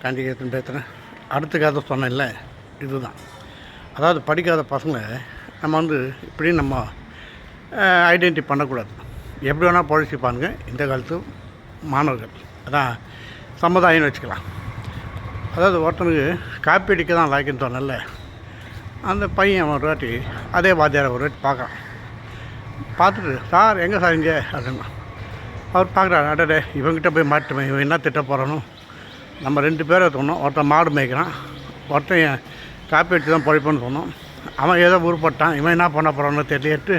காஞ்சிகேயன் பேசுகிறேன். அடுத்த கதை சொன்னேன்ல, இதுதான். அதாவது படிக்காத பசங்களை நம்ம இப்படி நம்ம ஐடென்டி பண்ணக்கூடாது. எப்படி வேணால் பொழைச்சிப்பானுங்க இந்த காலத்து மாணவர்கள். அதான் சமுதாயம்னு வச்சுக்கலாம். அதாவது ஒருத்தனுக்கு காப்பி அடிக்க தான் லாய்க்குன்னு சொன்னல, அந்த பையன் ஒரு வாட்டி அதே வாத்தியாரை ஒரு வாட்டி பார்க்குறான். பார்த்துட்டு, சார் எங்கே சார் இங்கே அப்படின்னா அவர் பார்க்குறாரு. அடடே, இவங்ககிட்ட போய் மாட்டுமே, இவன் என்ன திட்ட போகிறானோ. நம்ம 2 பேரை சொன்னோம். ஒருத்தன் மாடு மேய்க்கிறான், ஒருத்தன் காப்பி அடித்து தான் பொழைப்போன்னு சொன்னோம். அவன் ஏதோ உருப்பட்டான், இவன் என்ன பண்ண போகிறான்னு தெரியட்டு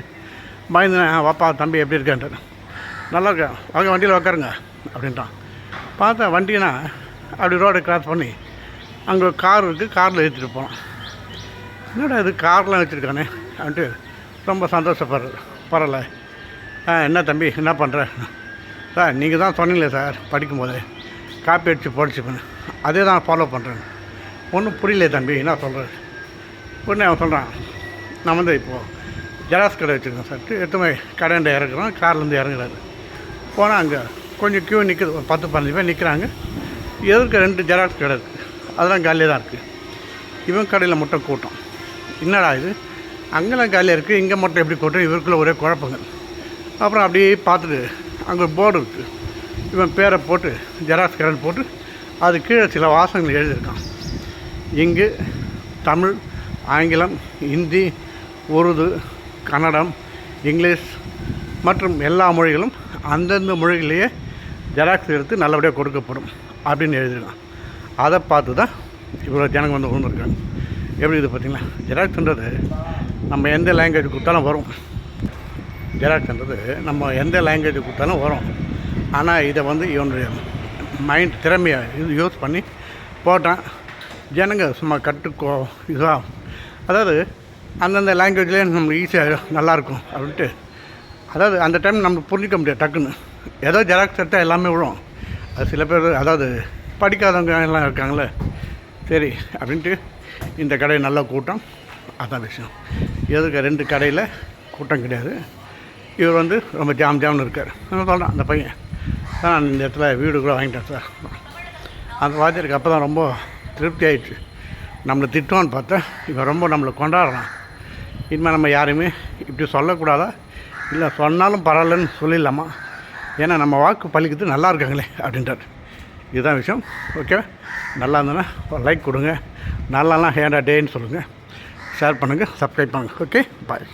பயந்து, வாப்பா தம்பி எப்படி இருக்கான்ட்டு. நல்லா இருக்கேன், அவங்க வண்டியில் உக்காருங்க அப்படின்ட்டான். பார்த்தா வண்டினா அப்படி ரோடை கிராஸ் பண்ணி அங்கே கார் இருக்குது, காரில் ஏற்றிட்டு போனான். என்னடா இது கார்லாம் வச்சுருக்கானே அப்படின்ட்டு ரொம்ப சந்தோஷப்படுறது. பரவாயில்ல, என்ன தம்பி என்ன பண்ணுற சார், நீங்கள் தான் சொன்னீங்களே சார் படிக்கும்போது காப்பி அடித்து பொழைச்சிப்பேன்னு, அதே தான் ஃபாலோ பண்ணுறேன். ஒன்றும் புரியல தம்பி என்ன சொல்கிறது. உடனே அவன் சொல்கிறான், நான் இப்போது ஜெராக்ஸ் கடை வச்சுருக்கேன் சார். எடுத்துமே கடைண்ட இறக்குறோம். கார்லேருந்து இறங்குறாரு. போனால் அங்கே கொஞ்சம் க்யூ நிற்குது, ஒரு 10-15 பேர் நிற்கிறாங்க. எதிர்க்க 2 ஜெராக்ஸ் கடை இருக்குது, அதெல்லாம் காலியாக தான் இருக்குது. இவன் கடையில் மட்டும் கூட்டம். என்னடா இது, அங்கெல்லாம் காலியாக இருக்குது, இங்கே மட்டும் எப்படி கூட்டம், இவருக்குள்ள ஒரே குழப்பங்கள். அப்புறம் அப்படியே பார்த்துட்டு அங்கே ஒரு போர்டு இருக்குது. இவன் பேரை போட்டு ஜெராக்ஸ் கடைன்னு போட்டு அது கீழே சில வாசகங்கள் எழுதியிருக்கான். இங்கு தமிழ், ஆங்கிலம், ஹிந்தி, உருது, கன்னடம், இங்கிலீஷ் மற்றும் எல்லா மொழிகளும் அந்தந்த மொழிகளையே ஜெராக்ஸ் எடுத்து நல்லபடியாக கொடுக்கப்படும் அப்படின்னு எழுதியிருக்கான். அதை பார்த்து தான் இவ்வளோ ஜனங்க விழுந்துருக்காங்க. எப்படி இது பார்த்திங்களா? ஜெராக்ஸ்ன்றது நம்ம எந்த லாங்குவேஜ் கொடுத்தாலும் வரும். ஜெராக்ஸ்ன்றது நம்ம எந்த லாங்குவேஜ் கொடுத்தாலும் வரும். ஆனால் இதை இவனுடைய மைண்ட் திறமையை யூஸ் பண்ணி போட்டான். ஜனங்க சும்மா கட்டுக்கோ இதுதான். அதாவது அந்தந்த லாங்குவேஜ்லேயே நம்ம ஈஸியாக நல்லாயிருக்கும் அப்படின்ட்டு. அதாவது அந்த டைம் நம்ம புரிஞ்சிக்க முடியாது டக்குன்னு. ஏதோ ஜெராக்ஸ் எடுத்தால் எல்லாமே விழும். அது சில பேர் அதாவது படிக்காதவங்க எல்லாம் இருக்காங்களே, சரி அப்படின்ட்டு இந்த கடை நல்ல கூட்டம். அதான் விஷயம். எதுக்கு 2 கடையில் கூட்டம் கிடையாது. இவர் ரொம்ப ஜாம்னு இருக்கார். நான் சொல்கிறேன், அந்த பையன் தான் இந்த இடத்துல வீடு கூட வாங்கிட்டேன் சார். அந்த வாத்தியருக்கு அப்போ தான் ரொம்ப திருப்தி ஆகிடுச்சு. நம்மளை திட்டுவான்னு பார்த்தா இவன் ரொம்ப நம்மளை கொண்டாடுறான். இனிமேல் நம்ம யாரையுமே இப்படி சொல்லக்கூடாதா, இல்லை சொன்னாலும் பரவாயில்லன்னு சொல்லிடலாமா, ஏன்னா நம்ம வாக்கு பழிக்கிறது நல்லா இருக்காங்களே அப்படின்றார். இதுதான் விஷயம். ஓகே, நல்லா இருந்ததுன்னா ஒரு லைக் கொடுங்க, நல்லாலாம் ஹேண்டா டேன்னு சொல்லுங்கள், ஷேர் பண்ணுங்கள், சப்ஸ்கிரைப் பண்ணுங்கள். ஓகே, பாய்.